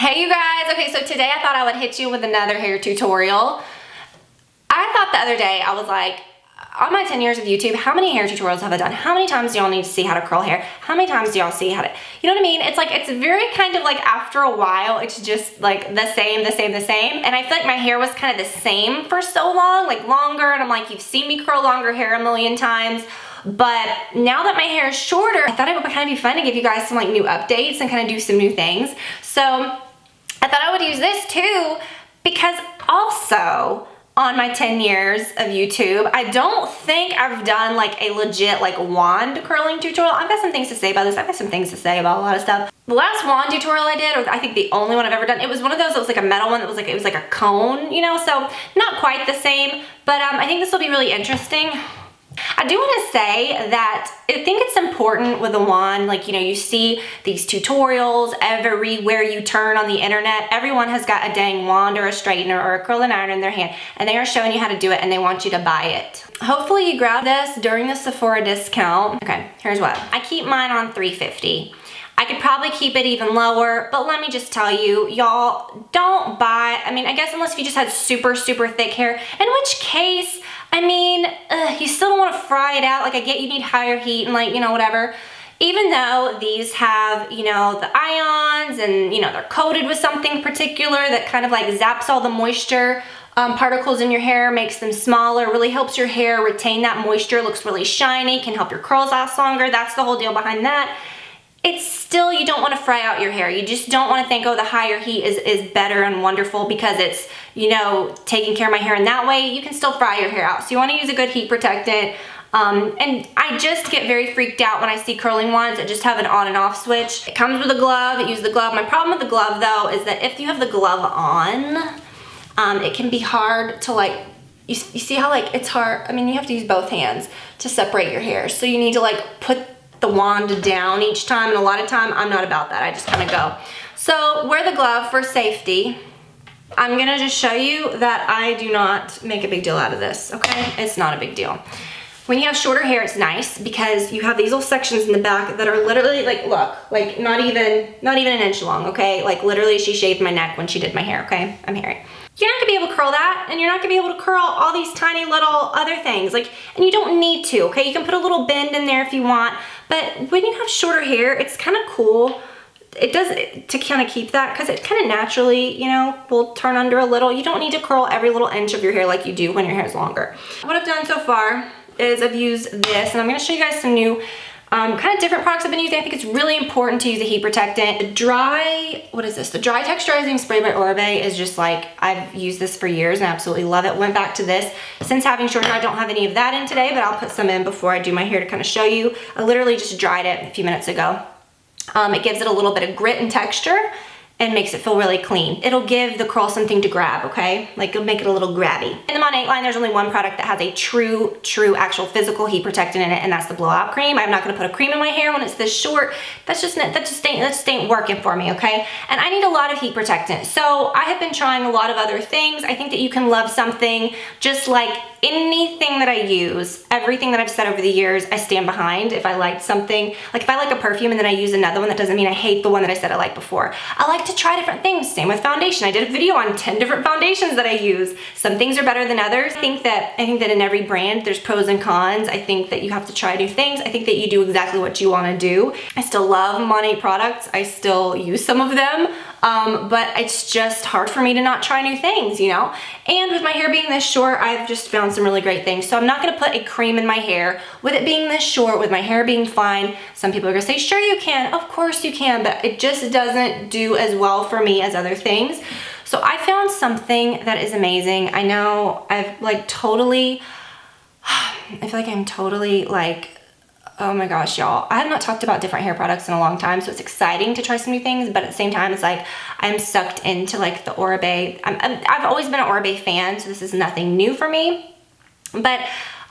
Hey you guys, okay, so today I thought I would hit you with another hair tutorial. I thought the other day, I was like, on my 10 years of YouTube, how many hair tutorials have I done? How many times do y'all need to see how to curl hair? How many times do y'all see how to, you know what I mean? It's like, it's very kind of like after a while, it's just like the same. And I feel like my hair was kind of the same for so long, like longer. And I'm like, you've seen me curl longer hair a million times. But now that my hair is shorter, I thought it would kind of be fun to give you guys some like new updates and kind of do some new things. So I thought I would use this too, because also on my 10 years of YouTube, I don't think I've done like a legit like wand curling tutorial. I've got some things to say about this. I've got some things to say about a lot of stuff. The last wand tutorial I did, or I think the only one I've ever done, it was one of those that was like a metal one that was like, it was like a cone, you know, so not quite the same, but I think this will be really interesting. I do want to say that I think it's important with a wand, like, you know, you see these tutorials everywhere you turn on the internet. Everyone has got a dang wand or a straightener or a curling iron in their hand, and they are showing you how to do it and they want you to buy it. Hopefully you grab this during the Sephora discount. Okay, here's what. I keep mine on $3.50. I could probably keep it even lower, but let me just tell you, y'all, don't buy, I mean, I guess unless if you just had super, super thick hair, in which case, I mean, you still don't want to fry it out. Like, I get you need higher heat and like, you know, whatever. Even though these have, you know, the ions and, you know, they're coated with something particular that kind of like zaps all the moisture particles in your hair, makes them smaller, really helps your hair retain that moisture, looks really shiny, can help your curls last longer. That's the whole deal behind that. It's still, you don't want to fry out your hair. You just don't want to think, oh, the higher heat is better and wonderful because it's, you know, taking care of my hair in that way. You can still fry your hair out. So you want to use a good heat protectant. And I just get very freaked out when I see curling wands that just have an on and off switch. It comes with a glove, use the glove. My problem with the glove though is that if you have the glove on, it can be hard to like, you see how like it's hard, I mean, you have to use both hands to separate your hair. So you need to like put the wand down each time, and a lot of time I'm not about that. I just kind of go. So wear the glove for safety. I'm gonna just show you that I do not make a big deal out of this, okay? It's not a big deal. When you have shorter hair, it's nice because you have these little sections in the back that are literally like, look, like not even an inch long, okay? Like literally she shaved my neck when she did my hair, okay? I'm hairy. You're not gonna be able to curl that, and you're not gonna be able to curl all these tiny little other things, like, and you don't need to, okay? You can put a little bend in there if you want, but when you have shorter hair, it's kind of cool. It does, to kind of keep that, because it kind of naturally, you know, will turn under a little. You don't need to curl every little inch of your hair like you do when your hair is longer. What I've done so far is I've used this, and I'm gonna show you guys some new kind of different products I've been using. I think it's really important to use a heat protectant. The dry, what is this? The Dry Texturizing Spray by Oribe is just like, I've used this for years and absolutely love it. Went back to this. Since having short hair, I don't have any of that in today, but I'll put some in before I do my hair to kind of show you. I literally just dried it a few minutes ago. It gives it a little bit of grit and texture and makes it feel really clean. It'll give the curl something to grab, okay? Like it'll make it a little grabby. In the Monat line, there's only one product that has a true actual physical heat protectant in it, and that's the blowout cream. I'm not gonna put a cream in my hair when it's this short. That just ain't working for me, okay? And I need a lot of heat protectant. So I have been trying a lot of other things. I think that you can love something just like anything that I use, everything that I've said over the years, I stand behind. If I liked something, like if I like a perfume and then I use another one, that doesn't mean I hate the one that I said I liked before. I like to try different things. Same with foundation. I did a video on 10 different foundations that I use. Some things are better than others. I think that in every brand, there's pros and cons. I think that you have to try new things. I think that you do exactly what you want to do. I still love Monat products. I still use some of them. But it's just hard for me to not try new things, you know? And with my hair being this short, I've just found some really great things. So I'm not gonna put a cream in my hair. With it being this short, with my hair being fine, some people are gonna say, sure you can, of course you can, but it just doesn't do as well for me as other things. So I found something that is amazing. I know I've like totally, I feel like I'm totally like, oh my gosh, y'all. I have not talked about different hair products in a long time, so it's exciting to try some new things, but at the same time, it's like I'm sucked into like the Oribe. I've always been an Oribe fan, so this is nothing new for me. But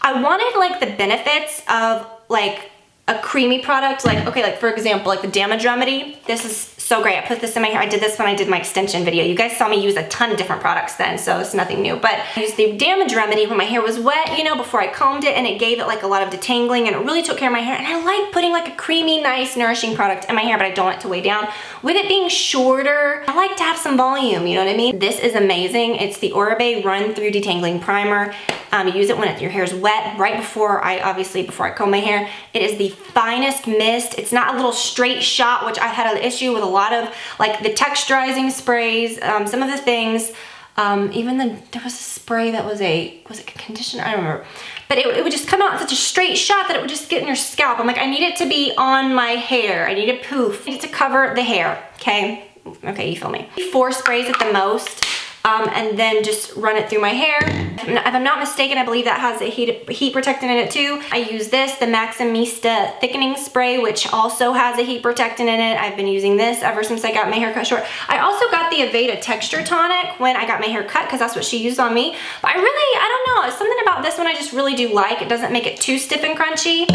I wanted like the benefits of like a creamy product, like, okay, like for example, like the Damage Remedy, this is so great. I put this in my hair. I did this when I did my extension video. You guys saw me use a ton of different products then, so it's nothing new. But I used the Damage Remedy when my hair was wet, you know, before I combed it, and it gave it like a lot of detangling, and it really took care of my hair. And I like putting like a creamy, nice, nourishing product in my hair, but I don't want it to weigh down. With it being shorter, I like to have some volume, you know what I mean? This is amazing. It's the Oribe Run Through Detangling Primer. You use it when your hair is wet, right before I comb my hair. It is the finest mist. It's not a little straight shot, which I've had an issue with a lot of, like the texturizing sprays, some of the things, there was a spray that was it a conditioner? I don't remember. But it would just come out in such a straight shot that it would just get in your scalp. I'm like, I need it to be on my hair. I need a poof. I need it to cover the hair, okay? Okay, you feel me. 4 sprays at the most. And then just run it through my hair. If I'm not mistaken, I believe that has a heat protectant in it too. I use this, the Maximista Thickening Spray, which also has a heat protectant in it. I've been using this ever since I got my hair cut short. I also got the Aveda Texture Tonic when I got my hair cut, because that's what she used on me. But I don't know, something about this one I just really do like. It doesn't make it too stiff and crunchy.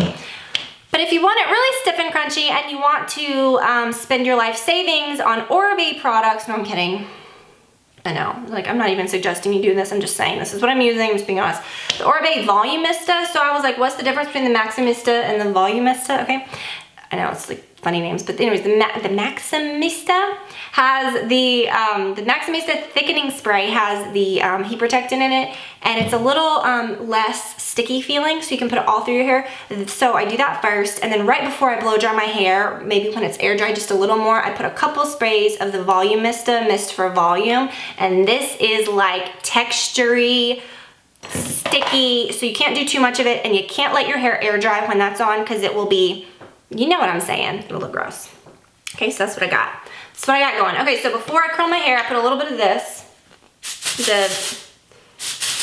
But if you want it really stiff and crunchy and you want to spend your life savings on Oribe products, no, I'm kidding. I know, like I'm not even suggesting you do this, I'm just saying this is what I'm using, I'm just being honest. The Oribe Volumista, so I was like, what's the difference between the Maximista and the Volumista, okay? I know it's like funny names, but anyways, the Maximista has the Maximista Thickening Spray has the heat protectant in it, and it's a little less sticky feeling, so you can put it all through your hair. So I do that first, and then right before I blow dry my hair, maybe when it's air dry just a little more, I put a couple sprays of the Volumista Mist for Volume, and this is like textury, sticky, so you can't do too much of it, and you can't let your hair air dry when that's on, because it will be, you know what I'm saying, it'll look gross. Okay, so that's what I got. That's what I got going. Okay, so before I curl my hair, I put a little bit of this, the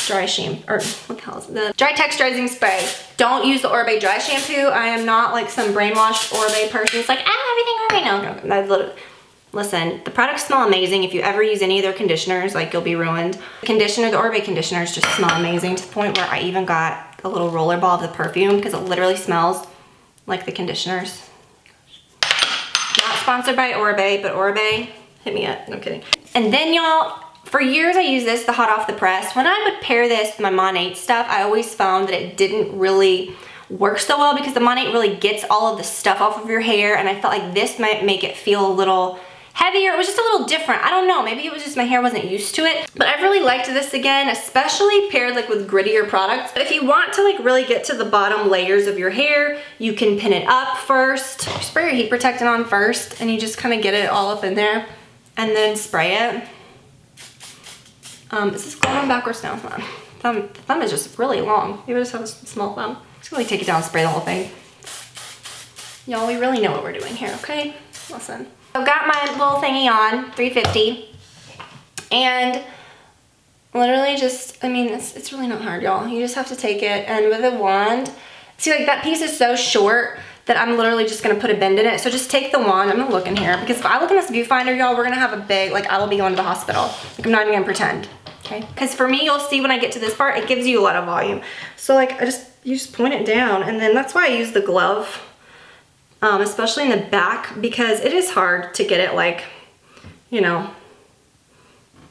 dry shampoo, or what the hell is it? The dry texturizing spray. Don't use the Oribe dry shampoo. I am not like some brainwashed Oribe person. It's like, everything Oribe. No. Listen, the products smell amazing. If you ever use any of their conditioners, like you'll be ruined. The conditioner, the Oribe conditioners just smell amazing, to the point where I even got a little roller ball of the perfume, because it literally smells like the conditioners. Not sponsored by Oribe, but Oribe, hit me up. No kidding. And then y'all, for years I used this, the hot off the press. When I would pair this with my Monat stuff, I always found that it didn't really work so well, because the Monat really gets all of the stuff off of your hair, and I felt like this might make it feel a little heavier. It was just a little different. I don't know, maybe it was just my hair wasn't used to it, but I really liked this again, especially paired like with grittier products. But if you want to like really get to the bottom layers of your hair, you can pin it up first. You spray your heat protectant on first, and you just kind of get it all up in there, and then spray it. Is this going backwards now? The thumb is just really long. Maybe I just have a small thumb. Just really take it down and spray the whole thing. Y'all, we really know what we're doing here, okay? Listen. I've got my little thingy on, 350, and literally just, I mean, it's really not hard, y'all. You just have to take it, and with a wand, see, like that piece is so short that I'm literally just gonna put a bend in it. So just take the wand. I'm gonna look in here, because if I look in this viewfinder, y'all, we're gonna have a big, like I will be going to the hospital. Like I'm not even gonna pretend, okay? Because for me, you'll see when I get to this part, it gives you a lot of volume. So like you just point it down, and then that's why I use the glove. Especially in the back, because it is hard to get it like, you know,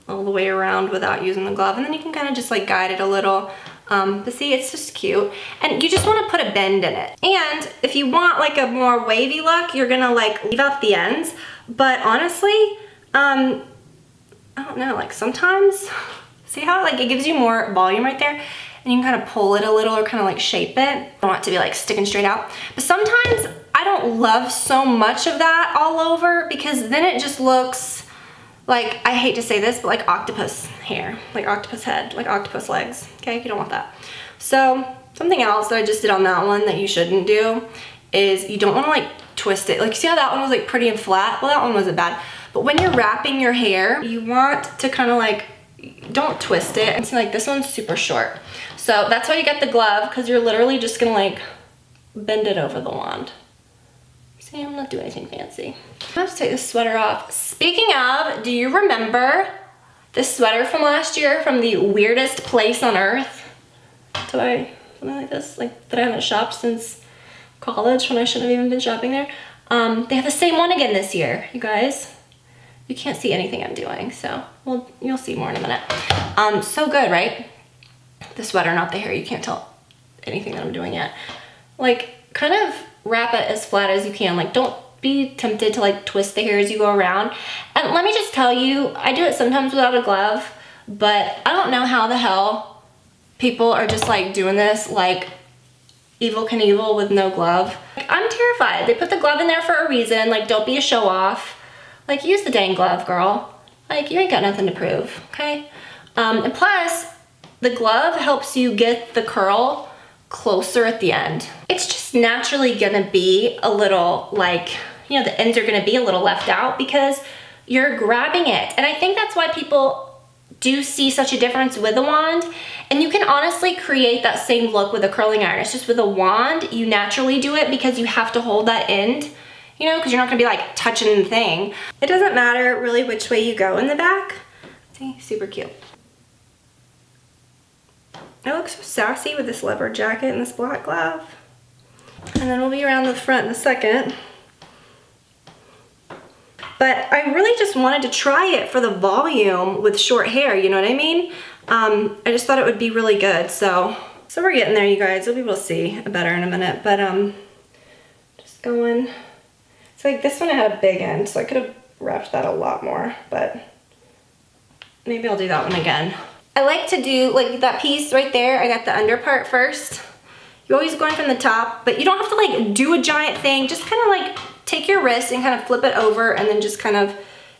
all the way around without using the glove. And then you can kind of just like guide it a little. But see, it's just cute. And you just want to put a bend in it. And if you want like a more wavy look, you're gonna like leave out the ends. But honestly, I don't know, like sometimes, see how like it gives you more volume right there? And you can kind of pull it a little, or kind of like shape it. I don't want it to be like sticking straight out. But sometimes I don't love so much of that all over, because then it just looks like, I hate to say this, but like octopus hair, like octopus head, like octopus legs, okay? You don't want that. So something else that I just did on that one that you shouldn't do is you don't want to like twist it. Like see how that one was like pretty and flat? Well, that one wasn't bad. But when you're wrapping your hair, you want to kind of like, don't twist it. And see, like this one's super short. So that's why you get the glove, because you're literally just gonna like bend it over the wand. See, I'm not doing anything fancy. I have to take this sweater off. Speaking of, do you remember this sweater from last year from the weirdest place on earth? Something like this, like that I haven't shopped since college when I shouldn't have even been shopping there. They have the same one again this year, you guys. You can't see anything I'm doing, so well, you'll see more in a minute. So good, right? The sweater, not the hair. You can't tell anything that I'm doing yet. Like, kind of wrap it as flat as you can. Like, don't be tempted to like twist the hair as you go around. And let me just tell you, I do it sometimes without a glove, but I don't know how the hell people are just like doing this like Evel Knievel with no glove. Like, I'm terrified. They put the glove in there for a reason. Like, don't be a show off. Like, use the dang glove, girl. Like, you ain't got nothing to prove, okay? And plus, the glove helps you get the curl closer at the end. It's just naturally gonna be a little like, you know, the ends are gonna be a little left out because you're grabbing it. And I think that's why people do see such a difference with a wand. And you can honestly create that same look with a curling iron. It's just with a wand, you naturally do it because you have to hold that end, you know, because you're not gonna be like touching the thing. It doesn't matter really which way you go in the back. See, super cute. I look so sassy with this leopard jacket and this black glove. And then we'll be around the front in a second. But I really just wanted to try it for the volume with short hair, you know what I mean? I just thought it would be really good, so we're getting there, you guys. You'll be able to see better in a minute, but just going. So like this one I had a big end, so I could have wrapped that a lot more, but maybe I'll do that one again. I like to do like that piece right there. I got the under part first. You're always going from the top, but you don't have to like do a giant thing. Just kind of like take your wrist and kind of flip it over and then just kind of,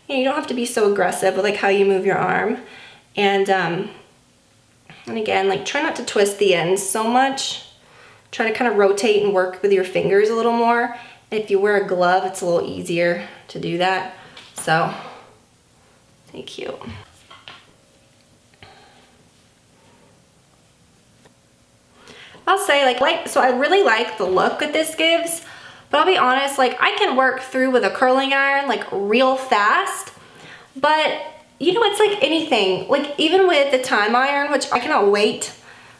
you know, you don't have to be so aggressive with like how you move your arm. And again, like try not to twist the ends so much. Try to kind of rotate and work with your fingers a little more. And if you wear a glove, it's a little easier to do that. So, thank you. I'll say like, so I really like the look that this gives, but I'll be honest, like I can work through with a curling iron like real fast, but you know, it's like anything, like even with the time iron, which I cannot wait.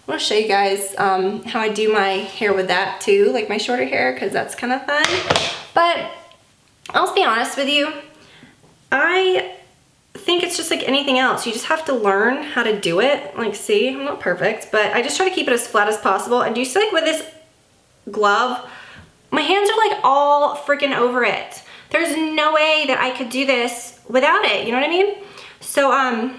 I want to show you guys how I do my hair with that too, like my shorter hair, because that's kind of fun. But I'll be honest with you, I think it's just like anything else. You just have to learn how to do it. Like, see, I'm not perfect, but I just try to keep it as flat as possible. And do you see like with this glove, my hands are like all freaking over it. There's no way that I could do this without it, you know what I mean? So I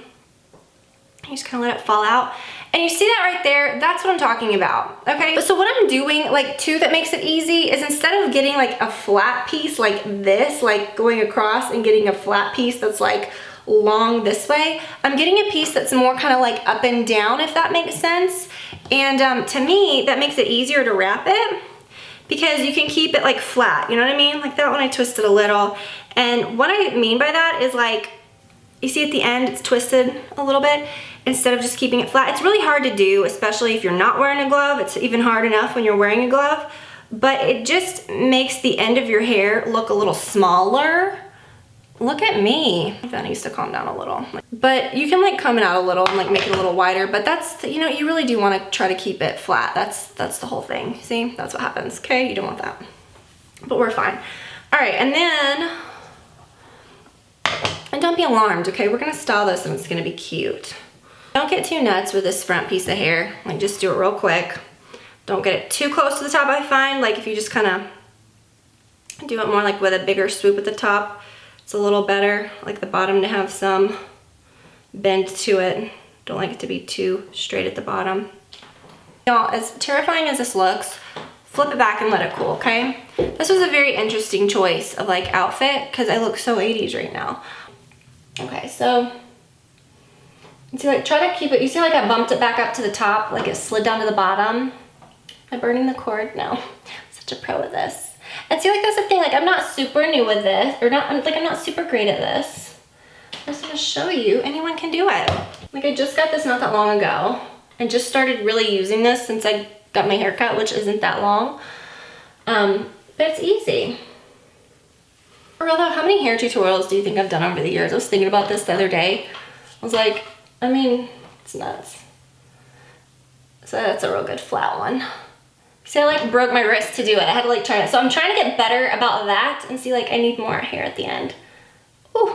just kind of let it fall out. And you see that right there, that's what I'm talking about, okay? So what I'm doing, like too, that makes it easy is instead of getting like a flat piece like this, like going across and getting a flat piece that's like long this way, I'm getting a piece that's more kind of like up and down, if that makes sense. And to me, that makes it easier to wrap it because you can keep it like flat, you know what I mean? Like that one I twisted a little. And what I mean by that is like, you see at the end, it's twisted a little bit instead of just keeping it flat. It's really hard to do, especially if you're not wearing a glove. It's even hard enough when you're wearing a glove, but it just makes the end of your hair look a little smaller. Look at me. That needs to calm down a little. But you can like comb it out a little and like make it a little wider, but that's, you know, you really do want to try to keep it flat. That's the whole thing. See, that's what happens, okay? You don't want that, but we're fine. All right, and then, and don't be alarmed, okay? We're gonna style this and it's gonna be cute. Don't get too nuts with this front piece of hair. Like just do it real quick. Don't get it too close to the top, I find. Like if you just kind of do it more like with a bigger swoop at the top, it's a little better. Like the bottom to have some bend to it. Don't like it to be too straight at the bottom. Y'all, as terrifying as this looks, flip it back and let it cool, okay? This was a very interesting choice of like outfit because I look so 80s right now. Okay, so you see, like try to keep it, you see like I bumped it back up to the top, like it slid down to the bottom. Am I burning the cord? No, I'm such a pro at this. And see, like that's the thing, like I'm not super new with this, or not, like I'm not super great at this. I just want to show you, anyone can do it. Like I just got this not that long ago, and just started really using this since I got my hair cut, which isn't that long. But it's easy. Or although, how many hair tutorials do you think I've done over the years? I was thinking about this the other day. I was like, I mean, it's nuts. So that's a real good flat one. See, I like broke my wrist to do it. I had to like try it. So I'm trying to get better about that and see like I need more hair at the end. Ooh.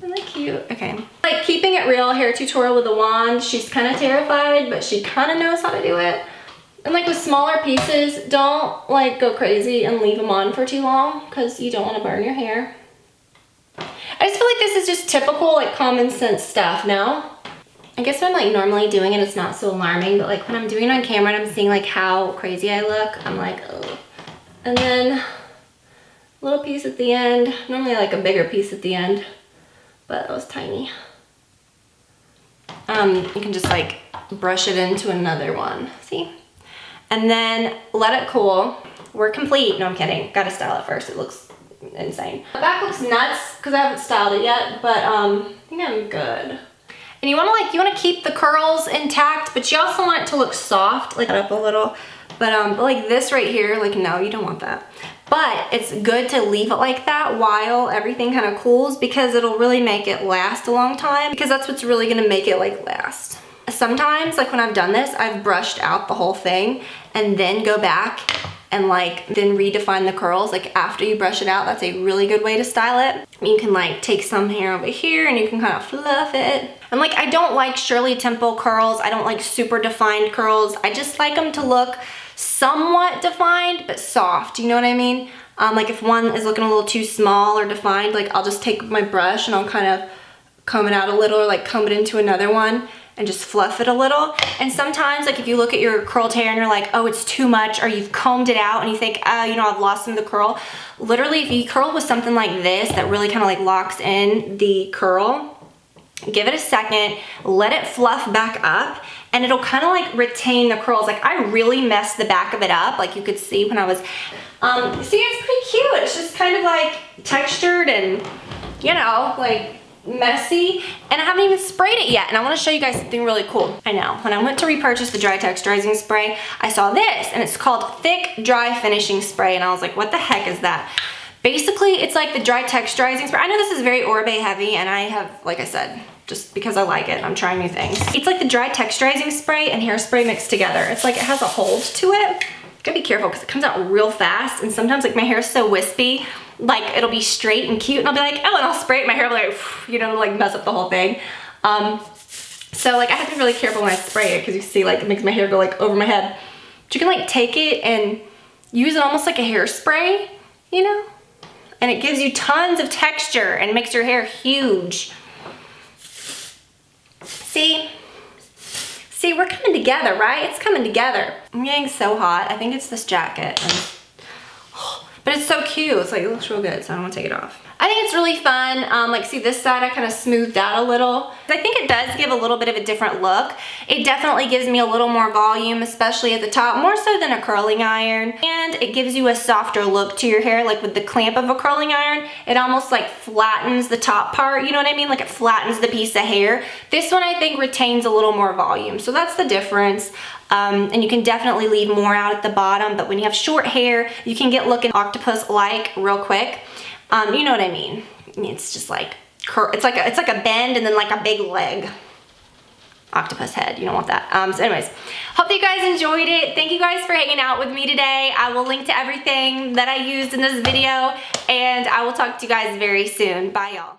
Isn't that cute? Okay. Like keeping it real hair tutorial with a wand. She's kind of terrified, but she kind of knows how to do it. And like with smaller pieces, don't like go crazy and leave them on for too long because you don't want to burn your hair. I just feel like this is just typical like common sense stuff, no? I guess when I'm like normally doing it, it's not so alarming, but like when I'm doing it on camera and I'm seeing like how crazy I look, I'm like, oh. And then a little piece at the end, normally like a bigger piece at the end, but that was tiny. You can just like brush it into another one, see? And then let it cool. We're complete. No, I'm kidding. Gotta style it first. It looks insane. The back looks nuts because I haven't styled it yet, but I think I'm good. And you wanna keep the curls intact, but you also want it to look soft, like up a little. But like this right here, like no, you don't want that. But it's good to leave it like that while everything kind of cools because it'll really make it last a long time because that's what's really gonna make it like last. Sometimes, like when I've done this, I've brushed out the whole thing and then go back and like then redefine the curls like after you brush it out. That's a really good way to style it. You can like take some hair over here and you can kind of fluff it. And like I don't like Shirley Temple curls. I don't like super defined curls. I just like them to look somewhat defined but soft, you know what I mean? Like if one is looking a little too small or defined, like I'll just take my brush and I'll kind of comb it out a little or like comb it into another one and just fluff it a little. And sometimes like if you look at your curled hair and you're like, oh, it's too much, or you've combed it out and you think, oh, you know, I've lost some of the curl. Literally, if you curl with something like this that really kind of like locks in the curl, give it a second, let it fluff back up, and it'll kind of like retain the curls. Like I really messed the back of it up, like you could see when I was, see, it's pretty cute. It's just kind of like textured and, you know, like messy, and I haven't even sprayed it yet. And I want to show you guys something really cool. I know, when I went to repurchase the dry texturizing spray, I saw this and it's called Thick Dry Finishing Spray, and I was like, what the heck is that? Basically, it's like the dry texturizing spray. I know this is very Oribe heavy, and I have, like I said, just because I like it, I'm trying new things. It's like the dry texturizing spray and hairspray mixed together. It's like it has a hold to it. Gotta be careful because it comes out real fast, and sometimes like my hair is so wispy, like it'll be straight and cute and I'll be like, oh, and I'll spray it, my hair will be like, you know, like mess up the whole thing. So like I have to be really careful when I spray it because you see like it makes my hair go like over my head. But you can like take it and use it almost like a hairspray, you know? And it gives you tons of texture and makes your hair huge. See? See, we're coming together, right? It's coming together. I'm getting so hot. I think it's this jacket. But it's so cute. It's like, it looks real good, so I don't want to take it off. I think it's really fun. Like, see this side, I kind of smoothed out a little. I think it does give a little bit of a different look. It definitely gives me a little more volume, especially at the top, more so than a curling iron. And it gives you a softer look to your hair. Like with the clamp of a curling iron, it almost like flattens the top part, you know what I mean? Like it flattens the piece of hair. This one I think retains a little more volume. So that's the difference. And you can definitely leave more out at the bottom, but when you have short hair, you can get looking octopus-like real quick. You know what I mean? It's just like, it's like a bend and then like a big leg. Octopus head, you don't want that. So anyways, hope that you guys enjoyed it. Thank you guys for hanging out with me today. I will link to everything that I used in this video, and I will talk to you guys very soon. Bye, y'all.